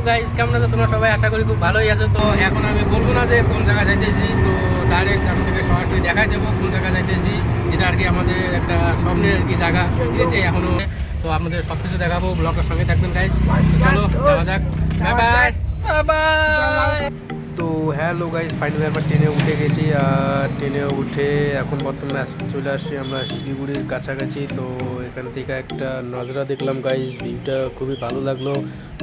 Guys, কেমন আছো তোমরা সবাই? আশা করি খুব ভালোই আছো। তো এখন আমি বলবো না যে কোন জায়গায় যাইতেছি, তো ডাইরেক্ট আপনাদেরকে সরাসরি দেখাই দেবো কোন জায়গায় যাইতেছি, যেটা আর কি আমাদের একটা স্বপ্নের আর কি জায়গা, ঠিক আছে? এখনো তো আপনাদের সব কিছু দেখাবো, ব্লগটার সঙ্গে থাকবেন গাইস। চলো যাওয়া যাক। Bye bye bye. তো হ্যালো গাইস, ফাইনালি আমরা ট্রেনে উঠে গেছি। আর ট্রেনে উঠে এখন বর্তমানে চলে আসছি আমরা শিলিগুড়ির কাছাকাছি। তো এখান থেকে একটা নজরা দেখলাম গাইস, ভিউটা খুবই ভালো লাগলো।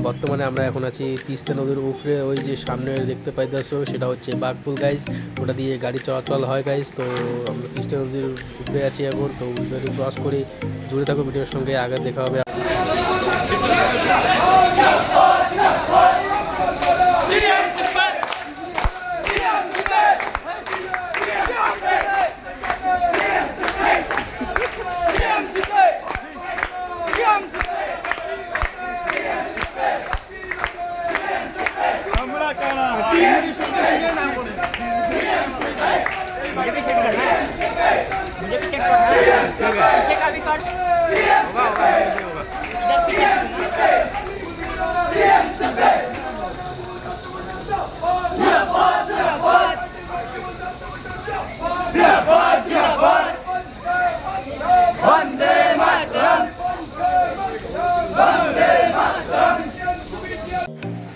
বর্তমানে আমরা এখন আছি তিস্তা নদীর উপরে, ওই যে সামনে দেখতে পাইতেছো সেটা হচ্ছে বাঘপুল গাইস, ওটা দিয়ে গাড়ি চলাচল হয় গাইস। তো আমরা তিস্তা নদীর উপরে আছি এখন, তো উপরে ক্রস করে জুড়ে থাকো ভিডিওর সঙ্গে, আগে দেখা হবে।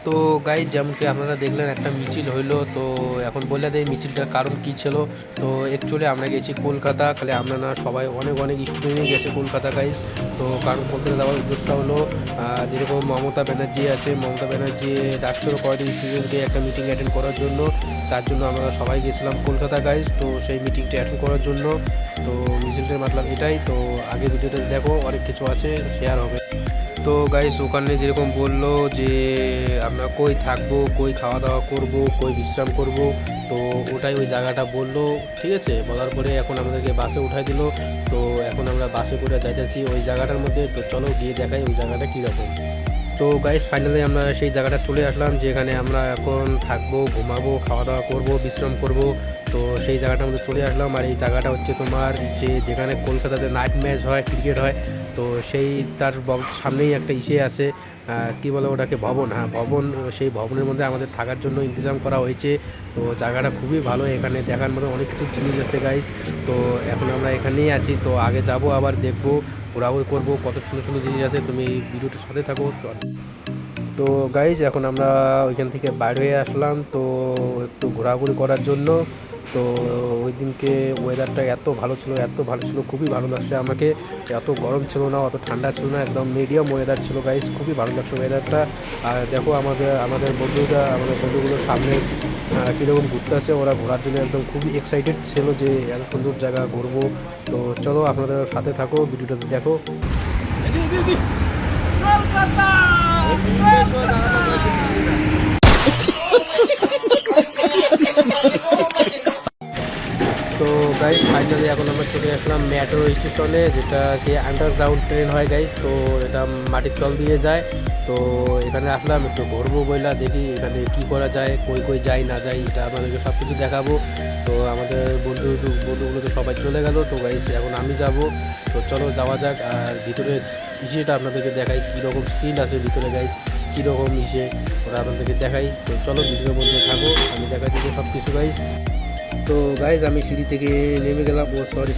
তো গাইজ, যেমনকি আপনারা দেখলেন একটা মিছিল হইলো। তো এখন বলে দেয় মিছিলটার কারণ কী ছিল। তো অ্যাকচুয়ালি আমরা গেছি কলকাতা, খালি আমরা না, সবাই অনেক স্টুডেন্টই গেছে কলকাতা গাইজ। তো কারণ কলকাতা যাওয়ার উদ্দেশ্য হলো যেরকম মমতা ব্যানার্জি আছে, মমতা ব্যানার্জি ডাকছিল কয়েকদিন স্টুডেন্টকে একটা মিটিং অ্যাটেন্ড করার জন্য। তার জন্য আমরা সবাই গেছিলাম কলকাতা গাইজ, তো সেই মিটিংটা অ্যাটেন্ড করার জন্য। তো মিছিলটার মতলব এটাই। তো আগে ভিডিওটা দেখো, অনেক কিছু আছে, শেয়ার হবে। তো গাইস, ওখানে যেরকম বললো যে আমরা কই থাকবো, কই খাওয়া দাওয়া করব, কই বিশ্রাম করব, তো ওটাই ওই জায়গাটা বললো, ঠিক আছে? বলার পরে এখন আমাদেরকে বাসে উঠাই দিল। তো এখন আমরা বাসে করে যাইতেছি ওই জায়গাটার মধ্যে। তো চলো গিয়ে দেখাই ওই জায়গাটা কীরকম। তো গাইস, ফাইনালি আমরা সেই জায়গাটা চলে আসলাম, যেখানে আমরা এখন থাকবো, ঘুমাবো, খাওয়া দাওয়া করবো, বিশ্রাম করব। তো সেই জায়গাটার মধ্যে চলে আসলাম। আর এই জায়গাটা হচ্ছে তোমার যেখানে কলকাতাতে নাইট ম্যাচ হয়, ক্রিকেট হয়, তো সেই তার সামনেই একটা আছে, কি বলে ওটাকে, ভবন। হ্যাঁ, ভবন। সেই ভবনের মধ্যে আমাদের থাকার জন্য ইন্তজাম করা হয়েছে। তো জায়গাটা খুবই ভালো, এখানে দেখার মতো অনেক কিছু জিনিস আছে গাইস। তো এখন আমরা এখানেই আছি, তো আগে যাব, আবার দেখবো, ঘোরাঘুরি করবো, কত সুন্দর সুন্দর জিনিস আছে। তুমি ভিডিওটার সাথে থাকো। তো গাইজ, এখন আমরা ওইখান থেকে বাইরে হয়ে আসলাম, তো একটু ঘোরাঘুরি করার জন্য। তো ওই দিনকে ওয়েদারটা এত ভালো ছিল, এত ভালো ছিল, খুবই ভালো লাগছে আমাকে। এত গরম ছিল না, অত ঠান্ডা ছিল না, একদম মিডিয়াম ওয়েদার ছিল গাইজ, খুবই ভালো লাগছে ওয়েদারটা। আর দেখো আমাদের বন্ধুগুলো সামনে কীরকম ঘুরতে আছে, ওরা ঘোরার জন্য একদম খুবই এক্সাইটেড ছিল যে এত সুন্দর জায়গা ঘুরবো। তো চলো, আপনাদের সাথে থাকো, ভিডিওটা দেখো। তো গাইজ, ফাইনালি এখন আমরা চলে আসলাম মেট্রো স্টেশনে, যেটা যে আন্ডারগ্রাউন্ড ট্রেন হয় গাইজ। তো এটা মাটির তল দিয়ে যায়। তো এখানে আসলাম একটু ঘুরবো বইলা, দেখি এখানে কি করা যায়, কই কই যাই না যাই, এটা আপনাদেরকে সব কিছু দেখাবো। তো আমাদের বন্ধুগুলো তো সবাই চলে গেল। তো গাইজ, এখন আমি যাব। তো চলো যাওয়া যাক। আর ভিতরে ইসেটা আপনাদেরকে দেখাই, কীরকম সিন আছে ভিতরে গাইজ, কীরকম ওরা আপনাদেরকে দেখাই। তো চলো ভিডিওর মধ্যে থাকো, আমি দেখাই দিচ্ছি সব কিছু গাইজ। তো গাইজ, আমি সিঁড়ি থেকে নেমে গেলাম,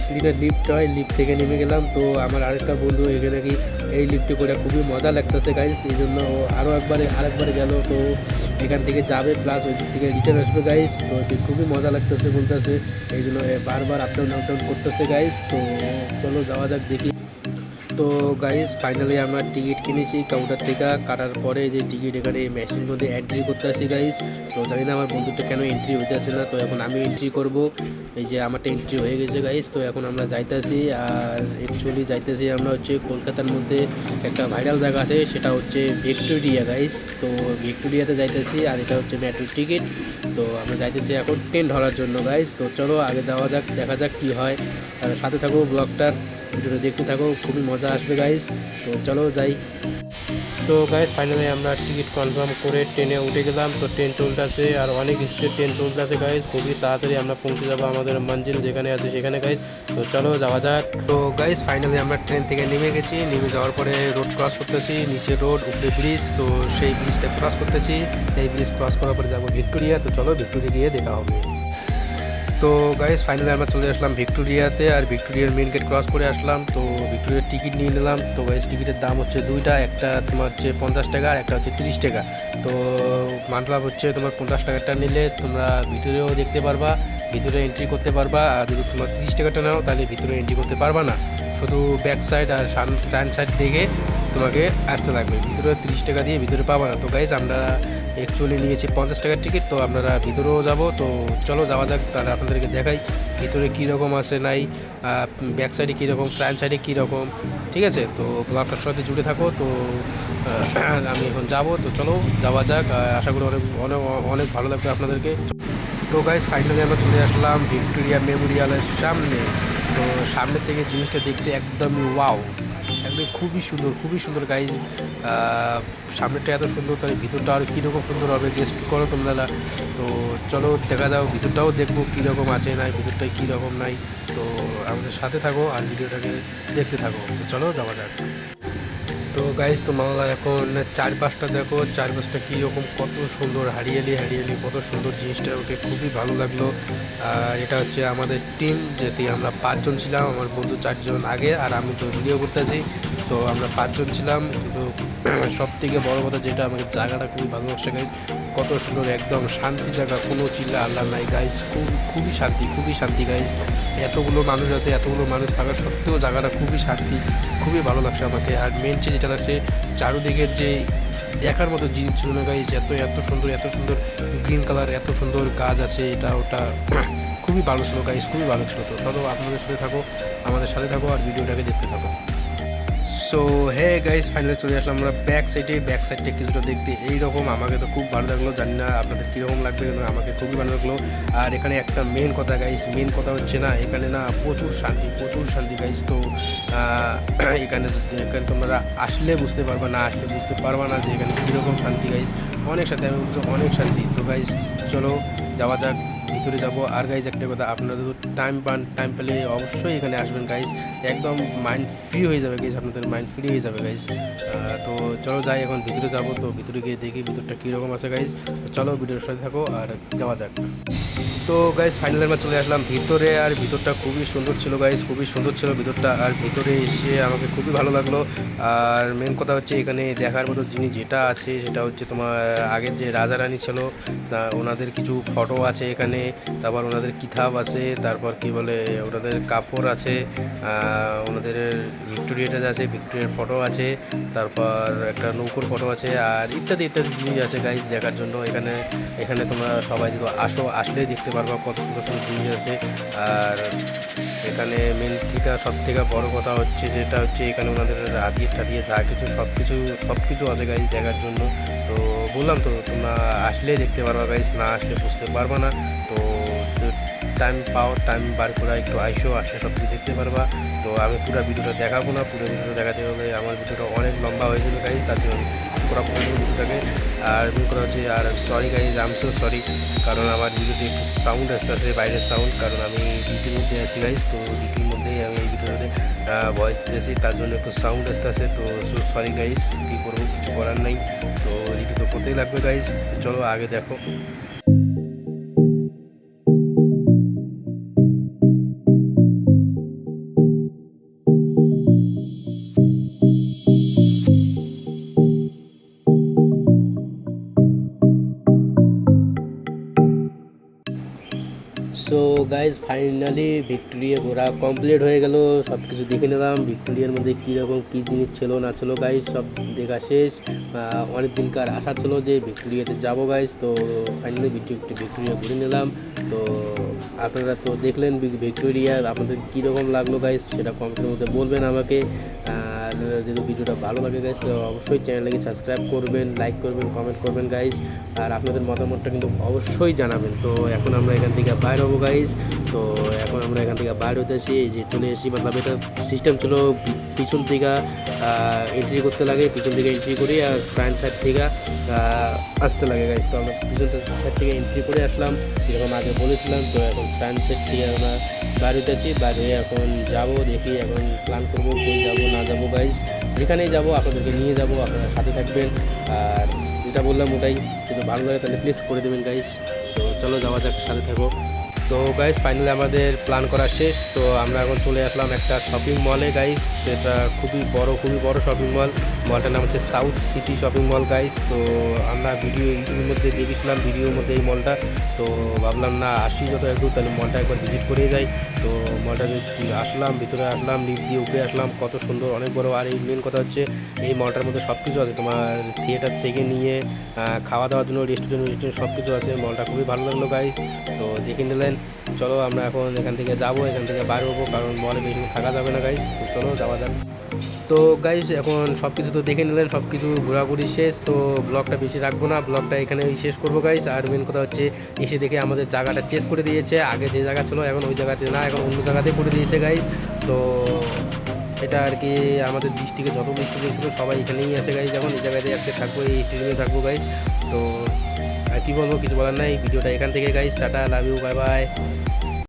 সিঁড়িটা লিফট হয়, লিফট থেকে নেমে গেলাম। তো আমার আরেকটা বন্ধু এখানে কি এই লিফটে করে খুবই মজা লাগতেছে গাইজ, এই জন্য আরও আরেকবারে গেল। তো এখান থেকে যাবে, প্লাস ওই দিক থেকে রিটার্ন আসবে গাইজ। তো খুবই মজা লাগতেছে বলতেছে, এই জন্য বারবার আপ ডাউন করতেছে গাইজ। তো চলো যাওয়া যাক, দেখি। তো গাইজ, ফাইনালি আমরা টিকিট কিনেছি কাউন্টার থেকে। কাটার পরে যে টিকিট এখানে মেশিনের মধ্যে এন্ট্রি করতে আসি গাইজ। তো জানি না আমার বন্ধুটা কেন এন্ট্রি হইতে আসে না। তো এখন আমি এন্ট্রি করব। এই যে আমারটা এন্ট্রি হয়ে গেছে গাইজ। তো এখন আমরা যাইতেছি। আর অ্যাকচুয়ালি যাইতেছি আমরা হচ্ছে কলকাতার মধ্যে একটা ভাইরাল জায়গা আছে, সেটা হচ্ছে ভিক্টোরিয়া গাইজ। তো ভিক্টোরিয়াতে যাইতেছি, আর এটা হচ্ছে মেট্রোর টিকিট। তো আমরা যাইতেছি এখন ট্রেন ধরার জন্য গাইজ। তো চলো আগে যাওয়া যাক, দেখা যাক কী হয়। আর সাথে থাকো, ব্লগটার ভিডিওটা দেখতে থাকো, খুবই মজা আসবে গাইজ। তো চলো যাই। তো গাইস ফাইনালি আমরা টিকিট কনফার্ম করে ট্রেনে উঠে গেলাম। তো ট্রেন চলতেছে আর অনেক স্পিড ট্রেন চলতেছে গাইস, খুবই তাড়াতাড়ি আমরা পৌঁছে যাবো আমাদের মঞ্জিল যেখানে আছে সেখানে গাইস। তো চলো যাওয়া যাক। তো গাইস ফাইনালি আমরা ট্রেন থেকে নেমে গেছি, নেমে যাওয়ার পরে রোড ক্রস করতেছি, নিচে রোড উপরে ব্রিজ, তো সেই ব্রিজটা ক্রস করতেছি। এই ব্রিজ ক্রস করার পরে যাবো ভিক্টোরিয়া। তো চলো ভিক্টোরিয়া গিয়ে দেখা হবে। তো গাইস ফাইনালি আমরা চলে আসলাম ভিক্টোরিয়াতে, আর ভিক্টোরিয়ার মেন গেট ক্রস করে আসলাম। তো ভিক্টোরিয়ার টিকিট নিয়ে নিলাম। তো গাইস টিকিটের দাম হচ্ছে দুইটা, একটা তোমার হচ্ছে 50 টাকা আর একটা হচ্ছে 30 টাকা। তো মানলাম হচ্ছে তোমার 50 টাকাটা নিলে তোমরা ভিতরেও দেখতে পারবা, ভিতরে এন্ট্রি করতে পারবা। আর যদি তোমার 30 টাকাটা নাও তাহলে ভিতরে এন্ট্রি করতে পারবা না, শুধু ব্যাক সাইড আর ফ্রন্ট সাইড দেখে তোমাকে আসতে লাগবে। ভিতরে 30 টাকা দিয়ে ভিতরে পাবা না। তো গাইস আমরা অ্যাকচুয়ালি নিয়েছি 50 টাকার টিকিট, তো আপনারা ভিতরেও যাব। তো চলো যাওয়া যাক, তাহলে আপনাদেরকে দেখাই ভিতরে কীরকম আছে নাই, ব্যাক সাইডে কীরকম, ফ্রন্ট সাইডে কীরকম। ঠিক আছে, তো ব্লগটার সাথে জুড়ে থাকো। তো আমি এখন যাব, তো চলো যাওয়া যাক। আশা করি অনেক অনেক অনেক ভালো লাগবে আপনাদেরকে। তো গাইস ফাইনালি আমরা চলে আসলাম ভিক্টোরিয়া মেমোরিয়ালের সামনে। তো সামনে থেকে জিনিসটা দেখতে একদমই ওয়াও, একদম খুবই সুন্দর গাইজ। সামনেটা এত সুন্দর, তাহলে ভিতরটা আর কীরকম সুন্দর হবে গেস করো তোমরা। তো চলো দেখা যাও, ভিতরটাও দেখবো কীরকম আছে নাই, ভিতরটায় কীরকম নাই। তো আমাদের সাথে থাকো আর ভিডিওটাকে দেখতে থাকো। তো চলো যাওয়া যাক। তো গাইজ তোমরা এখন চারপাশটা দেখো, চারপাশটা কীরকম, কত সুন্দর, হারিয়ালি হারিয়ালি, কত সুন্দর জিনিসটা, ওকে খুবই ভালো লাগলো। আর এটা হচ্ছে আমাদের টিম, যেটি আমরা 5 জন ছিলাম, আমার বন্ধু 4 জন আগে, আর আমি তো ভিডিও করতেছি। তো আমরা 5 জন ছিলাম। কিন্তু সব থেকে বড় কথা যেটা, আমাকে জায়গাটা খুবই ভালো লাগছে গাইজ, কত সুন্দর, একদম শান্তি জায়গা, কোনো চিল্লা আল্লাহ নাই গাইজ, খুবই শান্তি গাইজ। এতগুলো মানুষ আছে, এতগুলো মানুষ থাকা সত্ত্বেও জায়গাটা খুবই শান্তি, খুবই ভালো লাগছে আমাকে। আর মেন যেটা লাগছে, চারুদিকের যে দেখার মতো জিনিস ছিল না গাইজ, এত সুন্দর গ্রিন কালার, এত সুন্দর গাছ আছে, এটা ওটা খুবই ভালো ছিল গাইজ, খুবই ভালো ছিল। তো চলো আপনাদের সাথে থাকো, আমাদের সাথে থাকো আর ভিডিওটাকে দেখতে থাকো। সো হে গাইজ ফাইনালি চলে আসলাম আমরা ব্যাক সাইডটা কিছুটা দেখতে এইরকম। আমাকে তো খুব ভালো লাগলো, জানি না আপনাদের কীরকম লাগবে, কিন্তু আমাকে খুবই ভালো লাগলো। আর এখানে একটা মেন কথা গাইজ, মেন কথা হচ্ছে না, এখানে না প্রচুর শান্তি গাইজ। তো এখানে তোমরা আসলে বুঝতে পারবা, না আসলে বুঝতে পারবা না যে এখানে কীরকম শান্তি গাইজ, অনেক শান্তি, আমি বলছি অনেক শান্তি। তো গাইজ চলো যাওয়া যাক, ভিতরে যাবো। আর গাইজ একটা কথা, আপনারা যদি টাইম পান, টাইম পেলে অবশ্যই এখানে আসবেন গাইজ, একদম মাইন্ড ফ্রি হয়ে যাবে গাইজ, আপনাদের মাইন্ড ফ্রি হয়ে যাবে গাইজ। তো চলো যাই, এখন ভিতরে যাবো। তো ভিতরে গিয়ে দেখি ভিতরটা কীরকম আছে গাইজ। তো চলো ভিডিওর সাথে থাকো আর যাওয়া যাক। তো গাইজ ফাইনালি আমরা চলে আসলাম ভিতরে, আর ভিতরটা খুবই সুন্দর ছিল গাইজ, খুবই সুন্দর ছিল ভিতরটা। আর ভিতরে এসে আমাকে খুবই ভালো লাগলো। আর মেন কথা হচ্ছে, এখানে দেখার মতো জিনিস যেটা আছে সেটা হচ্ছে তোমার আগের যে রাজা রানী ছিল ওনাদের কিছু ফটো আছে এখানে, তারপর ওনাদের কিতাব আছে, তারপর কি বলে ওনাদের কাপড় আছে, ওনাদের ভিক্টোরিয়াটা আছে, ভিক্টোরিয়ার ফটো আছে, তারপর একটা নৌকোর ফটো আছে, আর ইত্যাদি জিনিস আছে গাইজ দেখার জন্য। এখানে তোমরা সবাই যদি আসলেই দেখতে পারবা কত সুন্দর জিনিস আছে। আর এখানে মেন থিকা সব থেকে বড় কথা হচ্ছে যেটা হচ্ছে, এখানে ওনাদের রাধিয়ে যা কিছু সব কিছু আছে গাইজ দেখার জন্য। তো বললাম তো, তোমরা আসলেই দেখতে পারবা গাইজ, না আসলে বুঝতে পারবা না। তো টাইম বার করে একটু আসে সব কিছু দেখতে পারবা। তো আমি পুরো ভিডিওটা দেখাবো না, পুরো ভিডিওটা দেখাতে হলে আমার ভিডিওটা অনেক লম্বা হয়ে যাবে গাইজ, তার জন্য পুরো ভিডিওটাকে। আর মেন কথা হচ্ছে, আর sorry guys, I am so sorry, কারণ আমার ভিডিওতে একটু সাউন্ড আসতে বাইরের সাউন্ড, কারণ আমি ডিউটির মধ্যে আছি গাইজ। তো ডিউটির মধ্যেই আমি এই ভিডিওতে ভয়েস দিয়েছি, তার জন্য একটু সাউন্ড আসতে। তো সরি গাইজ, কী করবো, কিছু করার নাই। তো ডিউটি তো করতেই লাগবে গাইজ। চলো আগে দেখো। সো গাইজ ফাইনালি ভিক্টোরিয়া ঘোরা কমপ্লিট হয়ে গেল, সব কিছু দেখে নিলাম ভিক্টোরিয়ার মধ্যে কীরকম কী জিনিস ছিল না ছিল গাইজ, সব দেখা শেষ। অনেক দিনকার আশা ছিল যে ভিক্টোরিয়াতে যাবো গাইজ। তো ফাইনালি ভিক্টোরিয়া ঘুরে নিলাম। তো আপনারা তো দেখলেন ভিক্টোরিয়া, আপনাদের কীরকম লাগলো গাইজ সেটা কমেন্টের মধ্যে বলবেন আমাকে। আর যদি ভিডিওটা ভালো লাগে গাইজ তো অবশ্যই চ্যানেলটাকে সাবস্ক্রাইব করবেন, লাইক করবেন, কমেন্ট করবেন গাইজ, আর আপনাদের মতামতটা কিন্তু অবশ্যই জানাবেন। তো এখন আমরা এখান থেকে বাইর হবো গাইজ। তো এখন আমরা এখান থেকে বাইর হতেছি, এই যে চলে এসেছি। মতলব এটা সিস্টেম ছিল পিছন থেকে এন্ট্রি করতে লাগে, পিছন থেকে এন্ট্রি করি আর ফ্রন্ট সাইড থেকে আসতে লাগে গাইজ। তো আমরা পিছন সাইড থেকে এন্ট্রি করে আসলাম যেরকম আগে বলেছিলাম। তো এখন ফ্রন্ট সাইড থেকে আমরা বাইর হতেছি, বাইর হয়ে এখন যাবো, দেখি এখন প্ল্যান করবো কই যাবো না যাবো গাইজ। যেখানেই যাবো আপনাদেরকে নিয়ে যাবো, আপনারা সাথে থাকবেন। আর যেটা বললাম ওটাই, যদি ভালো লাগে তাহলে প্লিজ করে দেবেন গাইজ। তো চলো যাওয়া যাক, সাথে থাকো। তো গাইজ ফাইনালি আমাদের প্ল্যান করা শেষ। তো আমরা এখন চলে আসলাম একটা শপিং মলে গাইজ, সেটা খুবই বড় শপিং মল। মলটার নাম হচ্ছে south city shopping mall guys. তো আমরা ইউটিউবের মধ্যে দেখেছিলাম, ভিডিওর মধ্যে এই মলটা। তো ভাবলাম না আসি যত একটু তাহলে মলটা একবার ভিজিট করে যাই। তো মলটা আসলাম, ভিতরে আসলাম, লিফট দিয়ে উপরে আসলাম, কত সুন্দর, অনেক বড়। আর এই মেন কথা হচ্ছে এই মলটার মধ্যে সব কিছু আছে, তোমার থিয়েটার থেকে নিয়ে খাওয়া দাওয়ার জন্য রেস্টুরেন্ট সব কিছু আছে। মলটা খুবই ভালো লাগলো গাইজ। তো দেখে নিলেন। চলো আমরা এখন এখান থেকে যাবো, এখান থেকে বার হবো, কারণ মলে বেশি থাকা যাবে না গাইজ। তো চলো যাওয়া যাক। তো গাইজ এখন সব কিছু তো দেখে নিলেন, সব কিছু ঘোরাঘুরি শেষ। তো ব্লগটা বেশি রাখবো না, ব্লগটা এখানে শেষ করবো গাইজ। আর মেন কথা হচ্ছে এসে দেখে আমাদের জায়গাটা চেঞ্জ করে দিয়েছে, আগে যে জায়গা ছিল এখন ওই জায়গাতে না, এখন অন্য জায়গাতে করে দিয়েছে গাইজ। তো এটা আর কি আমাদের ডিস্ট্রিক্টে যতগুলো স্টুডেন্ট ছিল সবাই এখানেই আসে গাইজ। এখন এই জায়গাতে আজকে থাকবো, এই স্টেডিয়ামে থাকবো গাইজ। তো আর কী বলবো, কিছু বলার নাই। ভিডিওটা এখান থেকে guys, tata, love you, bye by.